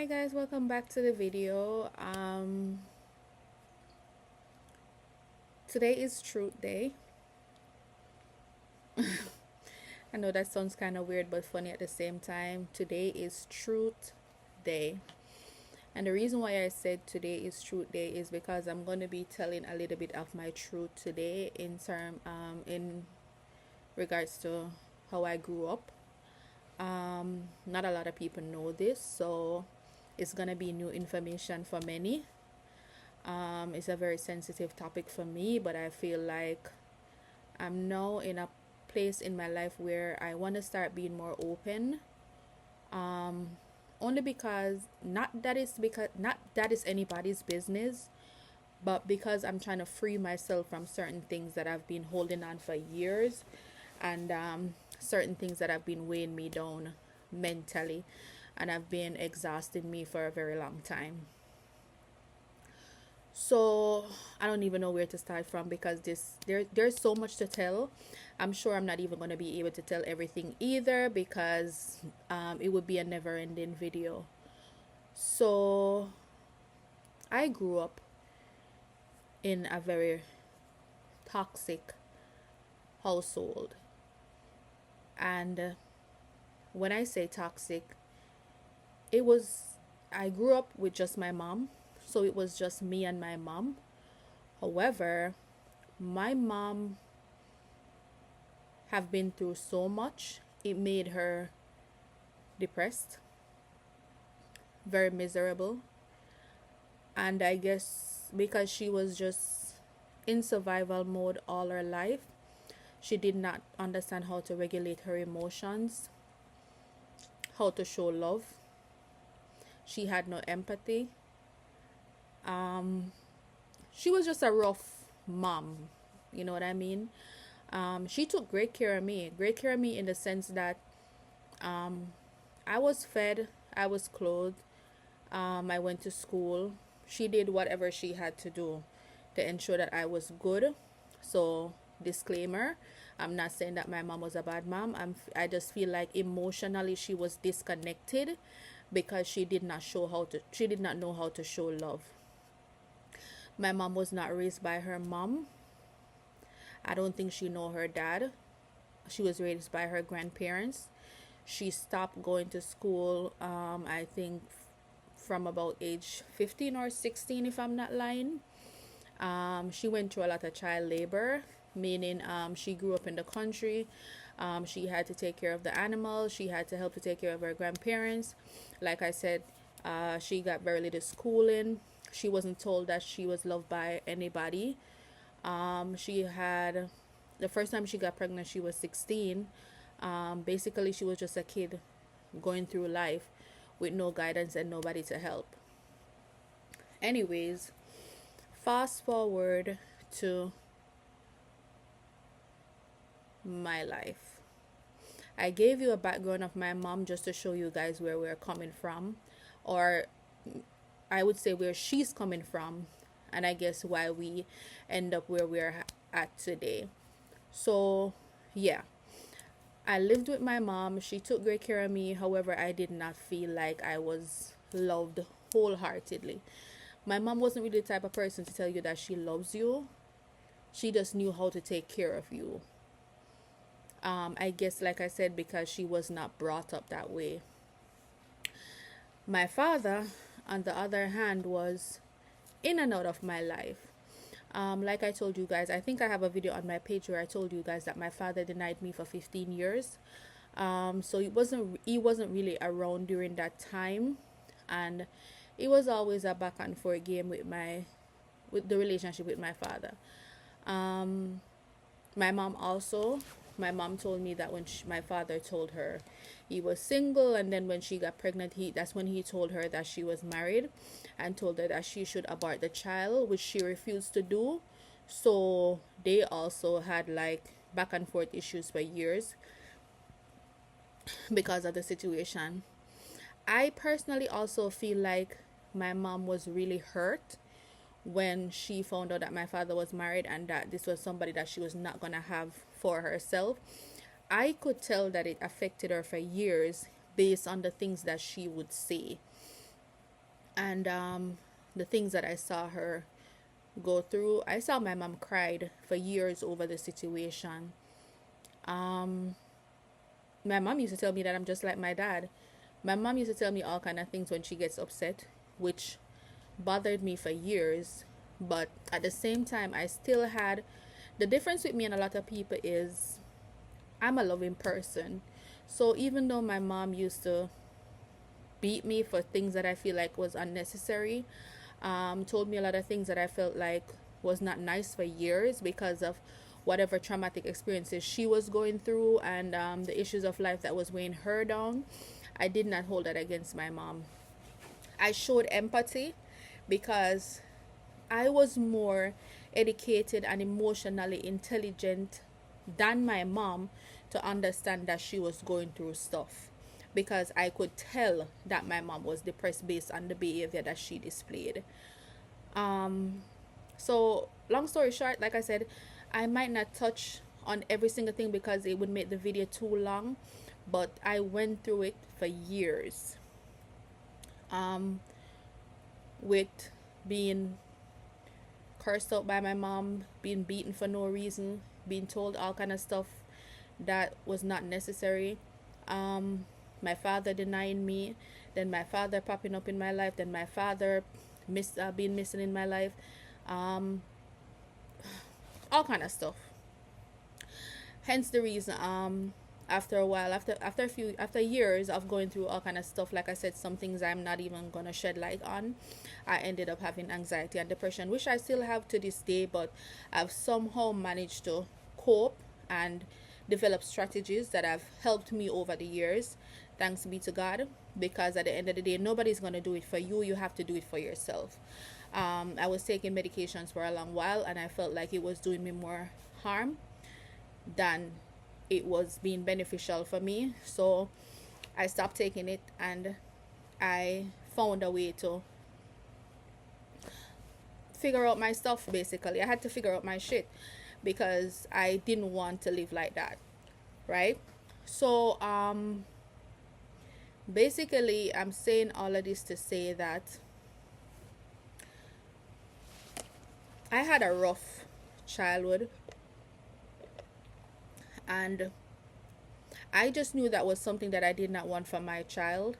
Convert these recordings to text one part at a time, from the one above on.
Hi guys, welcome back to the video. Today is Truth Day. I know that sounds kind of weird but funny at the same time. Today is Truth Day. And the reason why I said today is Truth Day is because I'm going to be telling a little bit of my truth today in regards to how I grew up. Not a lot of people know this, so it's going to be new information for many. It's a very sensitive topic for me, but I feel like I'm now in a place in my life where I want to start being more open. Only because not that is anybody's business, but because I'm trying to free myself from certain things that I've been holding on for years, and certain things that have been weighing me down mentally, and have been exhausting me for a very long time. So I don't even know where to start from because there's so much to tell. I'm sure I'm not even going to be able to tell everything either because it would be a never-ending video. So I grew up in a very toxic household, and when I say toxic, it was I grew up with just my mom, so it was just me and my mom. However, my mom have been through so much. It made her depressed, very miserable, and I guess because she was just in survival mode all her life, she did not understand how to regulate her emotions, how to show love. She had no empathy. She was just a rough mom, you know what I mean? She took great care of me in the sense that I was fed, I was clothed, I went to school. She did whatever she had to do to ensure that I was good. So, disclaimer, I'm not saying that my mom was a bad mom. I just feel like emotionally she was disconnected because she did not know how to show love. My mom was not raised by her mom. I don't think she know her dad. She was raised by her grandparents. She stopped going to school, I think, from about age 15 or 16, if I'm not lying. She went through a lot of child labor, meaning she grew up in the country. She had to take care of the animals. She had to help to take care of her grandparents. Like I said, she got very little schooling. She wasn't told that she was loved by anybody. She had the first time she got pregnant, she was 16. Basically, she was just a kid going through life with no guidance and nobody to help. Anyways, fast forward to my life. I gave you a background of my mom just to show you guys where we're coming from, or I would say where she's coming from, and I guess why we end up where we're at today. So, yeah, I lived with my mom. She took great care of me. However, I did not feel like I was loved wholeheartedly. My mom wasn't really the type of person to tell you that she loves you. She just knew how to take care of you. I guess, like I said, because she was not brought up that way. My father, on the other hand, was in and out of my life. Like I told you guys, I think I have a video on my page where I told you guys that my father denied me for 15 years. So he wasn't really around during that time, and it was always a back and forth game with the relationship with my father. My mom also, my mom told me that when my father told her he was single, and then when she got pregnant, that's when he told her that she was married, and told her that she should abort the child, which she refused to do. So they also had like back and forth issues for years because of the situation. I personally also feel like my mom was really hurt when she found out that my father was married and that this was somebody that she was not going to have for herself. I could tell that it affected her for years based on the things that she would say. And the things that I saw her go through, I saw my mom cried for years over the situation. Um, my mom used to tell me that I'm just like my dad. My mom used to tell me all kind of things when she gets upset, which bothered me for years. But at the same time, I still had the difference with me and a lot of people is I'm a loving person. So even though my mom used to beat me for things that I feel like was unnecessary, told me a lot of things that I felt like was not nice for years because of whatever traumatic experiences she was going through and the issues of life that was weighing her down. I did not hold that against my mom. I showed empathy because I was more educated and emotionally intelligent than my mom to understand that she was going through stuff, because I could tell that my mom was depressed based on the behavior that she displayed. Um, so, long story short, like I said, I might not touch on every single thing because it would make the video too long, but I went through it for years. Um, with being cursed out by my mom, being beaten for no reason, being told all kind of stuff that was not necessary. Um, my father denying me, then my father popping up in my life, then my father being missing in my life, um, all kind of stuff. Hence the reason after a while, after years of going through all kind of stuff, like I said, some things I'm not even gonna shed light on, I ended up having anxiety and depression, which I still have to this day, but I've somehow managed to cope and develop strategies that have helped me over the years. Thanks be to God, because at the end of the day, nobody's gonna do it for you. You have to do it for yourself. I was taking medications for a long while, and I felt like it was doing me more harm than it was being beneficial for me. So I stopped taking it and I found a way to figure out my stuff. Basically, I had to figure out my shit because I didn't want to live like that, right? So basically I'm saying all of this to say that I had a rough childhood, and I just knew that was something that I did not want for my child,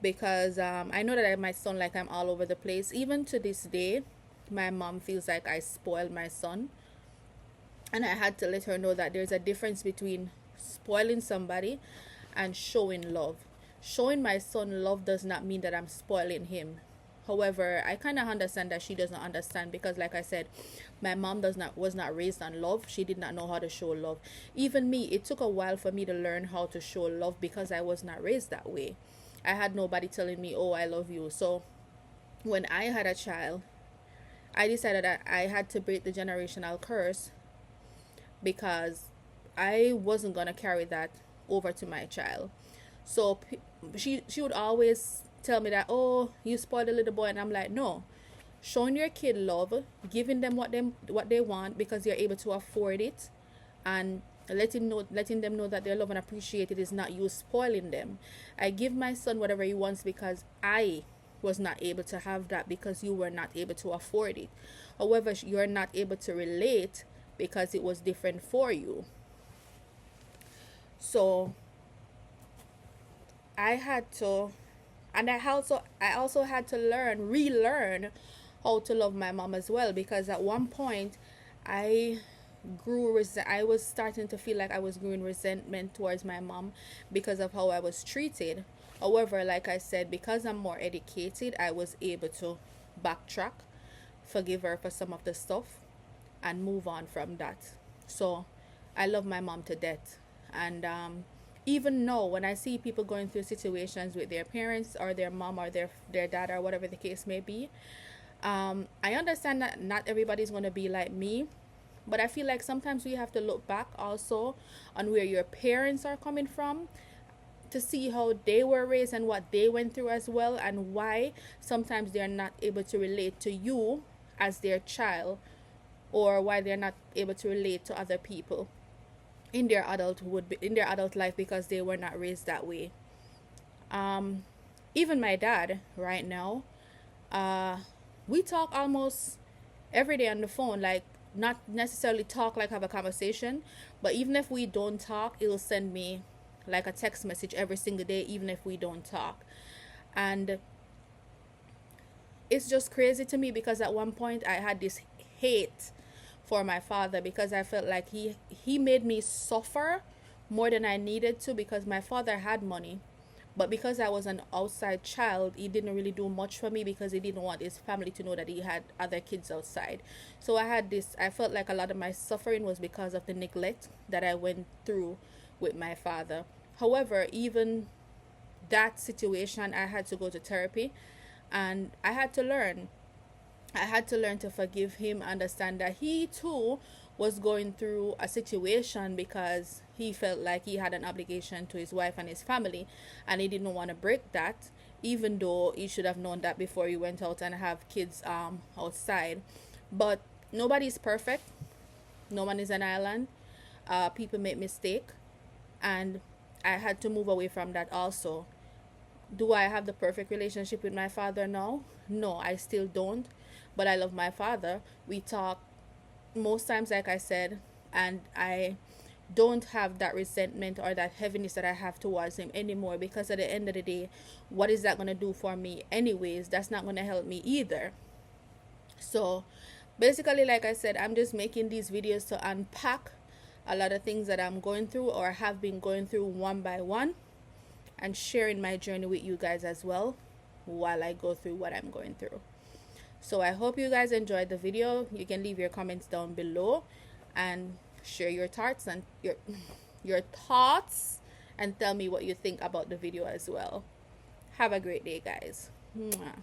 because I know that I might sound like I'm all over the place. Even to this day, my mom feels like I spoiled my son, and I had to let her know that there's a difference between spoiling somebody and showing love. Showing my son love does not mean that I'm spoiling him. However, I kind of understand that she does not understand, because like I said, my mom does not was not raised on love. She did not know how to show love. Even me, it took a while for me to learn how to show love because I was not raised that way. I had nobody telling me, "Oh, I love you." So, when I had a child, I decided that I had to break the generational curse, because I wasn't going to carry that over to my child. So she would always tell me that, "Oh, you spoiled the little boy," and I'm like, no. Showing your kid love, giving them what they want because you're able to afford it, and letting them know that they're loved and appreciated is not you spoiling them. I give my son whatever he wants because I was not able to have that because you were not able to afford it. However, you're not able to relate because it was different for you. So I had to, and I also had to relearn how to love my mom as well, because at one point I I was starting to feel like I was growing resentment towards my mom because of how I was treated. However, like I said, because I'm more educated, I was able to backtrack, forgive her for some of the stuff, and move on from that. So I love my mom to death. And even now, when I see people going through situations with their parents or their mom or their dad or whatever the case may be, I understand that not everybody's going to be like me, but I feel like sometimes we have to look back also on where your parents are coming from to see how they were raised and what they went through as well, and why sometimes they're not able to relate to you as their child, or why they're not able to relate to other people in their in their adult life, because they were not raised that way. um Even my dad right now, uh we talk almost every day on the phone, like not necessarily talk like have a conversation, but even if we don't talk, he'll send me like a text message every single day, even if we don't talk. And it's just crazy to me because at one point I had this hate for my father because I felt like he made me suffer more than I needed to, because my father had money, but because I was an outside child, he didn't really do much for me because he didn't want his family to know that he had other kids outside. So I felt like a lot of my suffering was because of the neglect that I went through with my father. However, even that situation, I had to go to therapy, and I had to learn to forgive him, understand that he too was going through a situation because he felt like he had an obligation to his wife and his family, and he didn't want to break that, even though he should have known that before he went out and have kids outside. But nobody's perfect. No one is an island. People make mistake, and I had to move away from that also. Do I have the perfect relationship with my father now? No, I still don't. But I love my father. We talk most times, like I said, and I don't have that resentment or that heaviness that I have towards him anymore, because at the end of the day, what is that going to do for me anyways? That's not going to help me either. So basically, like I said, I'm just making these videos to unpack a lot of things that I'm going through or have been going through one by one, and sharing my journey with you guys as well while I go through what I'm going through. So I hope you guys enjoyed the video. You can leave your comments down below and share your thoughts and your thoughts, and tell me what you think about the video as well. Have a great day, guys. Mwah.